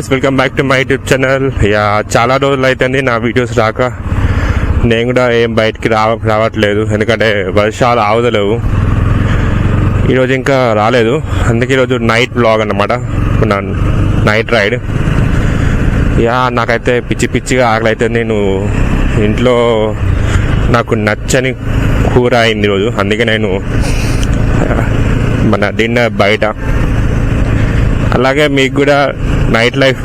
Welcome back to my YouTube channel. చాలా రోజులు అవుతుంది నా వీడియోస్ రాక. నేను కూడా ఏం బయటికి రావట్లేదు, ఎందుకంటే వర్షాలు ఆవుదలేవు. ఈరోజు ఇంకా రాలేదు, అందుకే ఈరోజు నైట్ బ్లాగ్ అన్నమాట, నైట్ రైడ్. నాకైతే పిచ్చిగా ఆకలి అయితే నేను ఇంట్లో నాకు నచ్చని కూర అయింది ఈరోజు, అందుకే నేను మన డిన్నర్ బయట. అలాగే మీకు కూడా నైట్ లైఫ్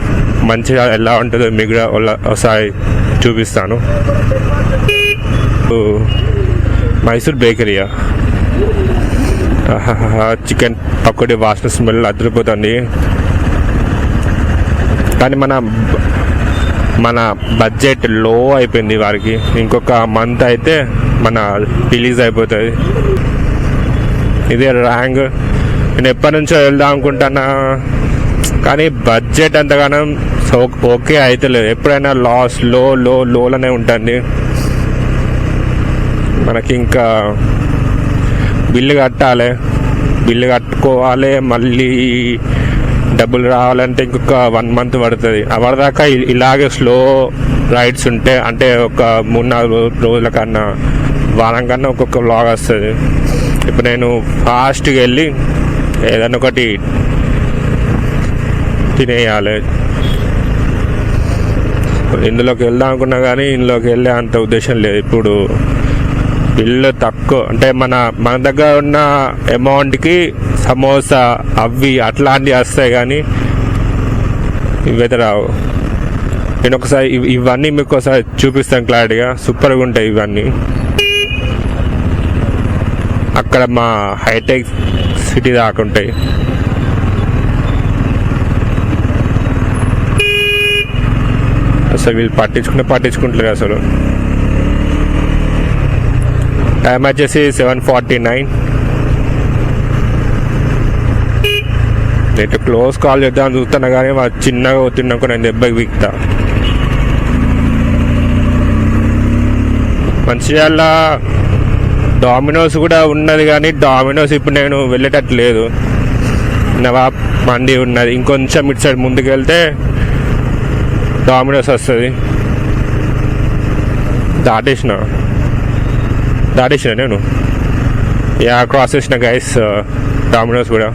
మంచిగా ఎలా ఉంటుందో మీకు కూడా ఒకసారి చూపిస్తాను. మైసూర్ బేకరీయా, చికెన్ పకోడీ వాసన స్మెల్ అదిరిపోతుంది. కానీ మన బడ్జెట్ లో అయిపోయింది వారికి. ఇంకొక మంత్ అయితే మన రిలీజ్ అయిపోతుంది. ఇదే ర్యాంక్. నేను ఎప్పటి నుంచో వెళ్దాం అనుకుంటున్నా, కానీ బడ్జెట్ అంతగానో ఓకే అయితే లేదు. ఎప్పుడైనా లాస్ లోనే ఉంటుంది మనకి. ఇంకా బిల్లు కట్టుకోవాలి, మళ్ళీ డబ్బులు రావాలంటే ఇంకొక 1 మంత్ పడుతుంది. అప్పటిదాకా ఇలాగే స్లో రైడ్స్ ఉంటే, అంటే ఒక 3-4 రోజుల కన్నా వారం కన్నా ఒక్కొక్క వ్లాగ్ వస్తుంది. ఇప్పుడు నేను ఫాస్ట్గా వెళ్ళి ఏదైనా ఒకటి తినేయాలి. ఇందులోకి వెళ్దాం అనుకున్నా కానీ ఇందులోకి వెళ్ళే అంత ఉద్దేశం లేదు. ఇప్పుడు బిల్లు తక్కువ, అంటే మన దగ్గర ఉన్న అమౌంట్కి సమోసా అవి అట్లాంటివి వస్తాయి, కానీ ఇవైతే రావు. నేను ఒకసారి ఇవన్నీ మీకు ఒకసారి చూపిస్తాను క్లారిటీగా. సూపర్గా ఉంటాయి ఇవన్నీ. అక్కడ మా హైటెక్ సిటీ దాకా ఉంటాయి. అసలు వీళ్ళు పట్టించుకుంటారు అసలు. టైం వచ్చేసి 7:49. నేను క్లోజ్ కాల్ చేద్దామని చూస్తున్నా, కానీ చిన్నగా వచ్చినాక నేను దెబ్బకి వీక్తా. మంచిర్యాల డామినోస్ కూడా ఉన్నది, కానీ డామినోస్ ఇప్పుడు నేను వెళ్ళేటట్టు లేదు. నవాబ్ మండి ఉన్నది, ఇంకొంచెం ఇటు సైడ్ ముందుకు వెళ్తే డామినోస్ వస్తుంది. దాటేసిన నేను క్రాస్ చేసిన గైస్ డామినోస్ కూడా.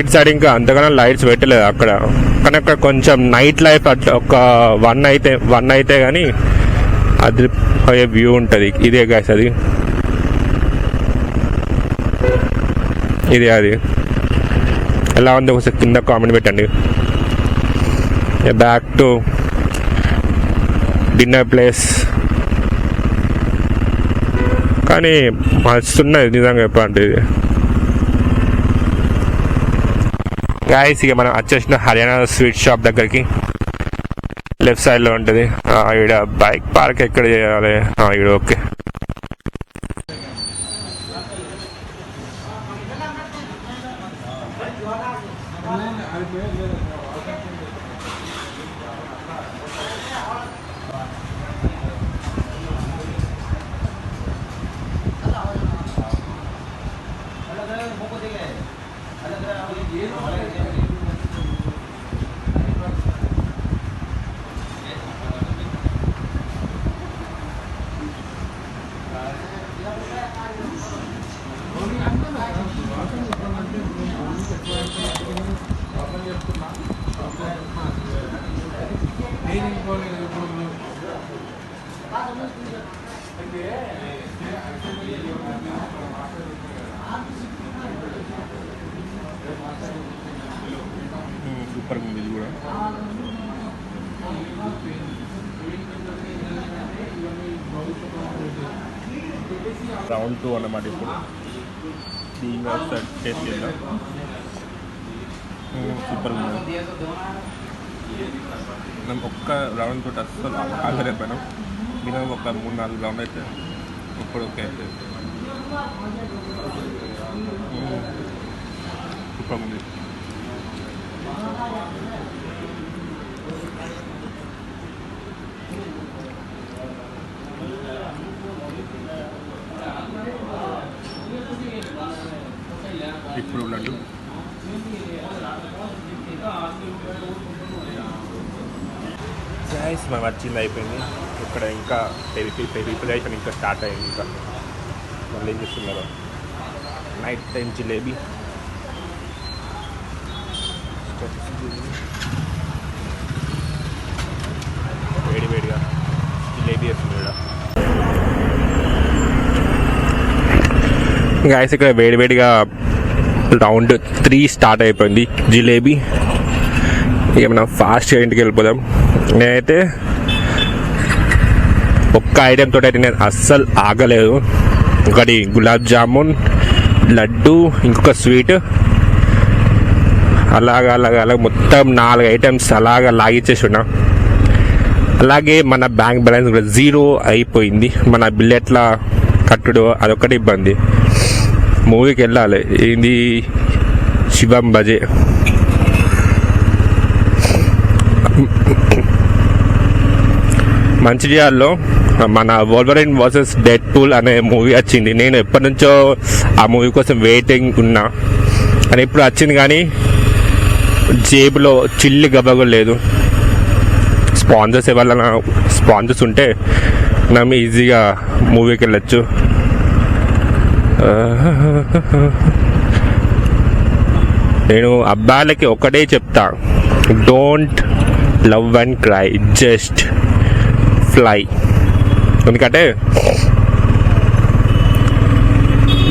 ఇటు సైడ్ ఇంకా అంతగానో లైట్స్ పెట్టలేదు అక్కడ, కానీ అక్కడ కొంచెం నైట్ లైఫ్ అట్లా ఒక 1 అయితే కానీ అది పోయే వ్యూ ఉంటుంది. ఇదే గైస్ అది ఎలా ఉంది ఒకసారి కింద కామెంట్ పెట్టండి. Back to dinner place. కానీ మస్తున్నది నిజంగా చెప్పాలంటే ఇది. గైస్ ఇక మనం వచ్చేసిన హర్యానా స్వీట్ షాప్ దగ్గరికి. లెఫ్ట్ సైడ్లో ఉంటుంది. ఈడ బైక్ పార్క్ ఎక్కడ చేయాలి? ఈడ ఓకే. సూపర్ ఉంది ఇది కూడా. రౌండ్ 2 అన్నమాట. ఇప్పుడు దీనిగా టేస్ట్ చేద్దాం. సూపర్ ఉంది. మేము ఒక్క రౌండ్ తోటి అస్సలు ఆగలేకపోయినాం. మినిమం ఒక 3-4 రౌండ్ అయితే ఇప్పుడు ఓకే అయితే. సూపర్ ఉంది. ఇప్పుడు లడ్డు గైస్ మనం వచ్చింది అయిపోయింది. ఇక్కడ ఇంకా ప్రిపరేషన్ ఇంకా స్టార్ట్ అయింది. ఇంకా వాళ్ళు ఏం చేస్తున్నారు? నైట్ టైం జిలేబీ వేడివేడిగా జిలేబీ వేస్తుంది ఇక్కడ. గైస్ ఇక్కడ వేడివేడిగా రౌండ్ 3 స్టార్ట్ అయిపోయింది జిలేబీ. ఇక మనం ఫాస్ట్గా ఇంటికి వెళ్ళిపోదాం. నేనైతే ఒక్క ఐటెం తోటి అయితే నేను అస్సలు ఆగలేదు. ఒకటి గులాబ్ జామున్, లడ్డు, ఇంకొక స్వీట్, అలాగ మొత్తం 4 ఐటమ్స్ అలాగా లాగిచ్చేసి ఉన్నా. అలాగే మన బ్యాంక్ బ్యాలెన్స్ కూడా 0 అయిపోయింది. మన బిల్ ఎట్లా కట్టుడు అదొక్కటి ఇబ్బంది. మూవీకి వెళ్ళాలి. ఇది శివం బజే. మంచిర్యాలలో మన వోల్వరైన్ వర్సెస్ డెడ్ పూల్ అనే మూవీ వచ్చింది. నేను ఎప్పటి నుంచో ఆ మూవీ కోసం వెయిటింగ్ ఉన్నా. అని ఇప్పుడు వచ్చింది కానీ జేబులో చిల్లి గబగలు లేదు. స్పాన్సర్స్ ఎవరైనా స్పాన్సర్స్ ఉంటే మనం ఈజీగా మూవీకి వెళ్ళచ్చు. నేను అబ్బాయిలకి ఒకటే చెప్తా, don't love and cry, just fly. ఎందుకంటే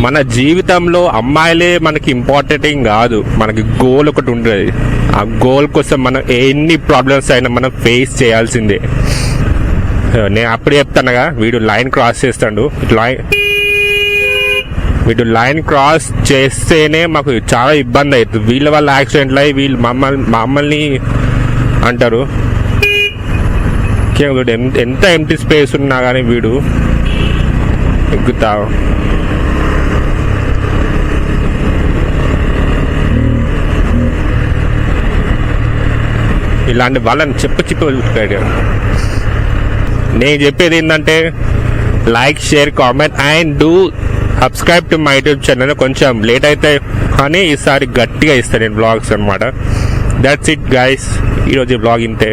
మన జీవితంలో అమ్మాయిలే మనకి ఇంపార్టెంట్ ఏం కాదు. మనకి గోల్ ఒకటి ఉంటుంది. ఆ గోల్ కోసం మనం ఎన్ని ప్రాబ్లమ్స్ అయినా మనం ఫేస్ చేయాల్సిందే. నేను అప్పుడే చెప్తానుగా, వీడు లైన్ క్రాస్ చేస్తాడు. వీడు లైన్ క్రాస్ చేస్తేనే మాకు చాలా ఇబ్బంది అవుతుంది. వీళ్ళ వల్ల యాక్సిడెంట్లు అయ్యి వీళ్ళు మమ్మల్ని అంటారు. వీడు ఎంత ఎంటీ స్పేస్ ఉన్నా కానీ వీడు ఎక్కుతా. ఇలాంటి వాళ్ళని చెప్పి నేను చెప్పేది ఏంటంటే, like, share, comment and do subscribe to my YouTube channel. కొంచెం లేట్ అయితే కానీ ఈసారి గట్టిగా ఇస్తాను నేను బ్లాగ్స్ అనమాట. దట్స్ ఇట్ గైస్, ఈరోజు బ్లాగ్ ఇంతే.